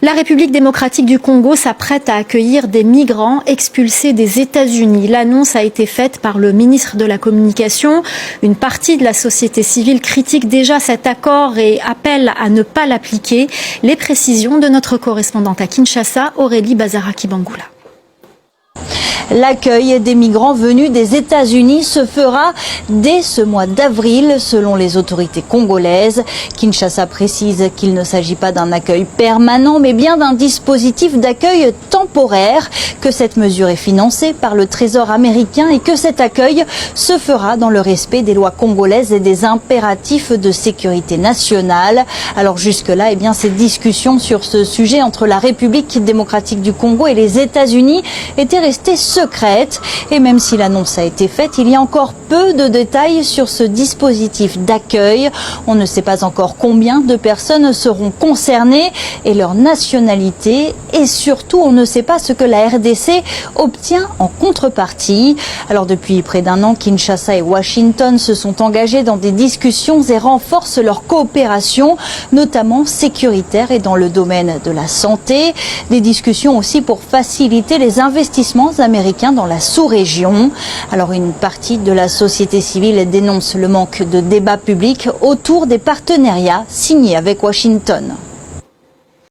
La République démocratique du Congo s'apprête à accueillir des migrants expulsés des États-Unis. L'annonce a été faite par le ministre de la Communication. Une partie de la société civile critique déjà cet accord et appelle à ne pas l'appliquer. Les précisions de notre correspondante à Kinshasa, Aurélie Bazaraki-Bangoula. L'accueil des migrants venus des États-Unis se fera dès ce mois d'avril, selon les autorités congolaises. Kinshasa précise qu'il ne s'agit pas d'un accueil permanent, mais bien d'un dispositif d'accueil temporaire, que cette mesure est financée par le Trésor américain et que cet accueil se fera dans le respect des lois congolaises et des impératifs de sécurité nationale. Alors jusque-là, ces discussions sur ce sujet entre la République démocratique du Congo et les États-Unis étaient restées secrète. Et même si l'annonce a été faite, il y a encore peu de détails sur ce dispositif d'accueil. On ne sait pas encore combien de personnes seront concernées et leur nationalité. Et surtout, on ne sait pas ce que la RDC obtient en contrepartie. Alors depuis près d'un an, Kinshasa et Washington se sont engagés dans des discussions et renforcent leur coopération, notamment sécuritaire et dans le domaine de la santé. Des discussions aussi pour faciliter les investissements américains dans la sous-région. Alors une partie de la société civile dénonce le manque de débat public autour des partenariats signés avec Washington.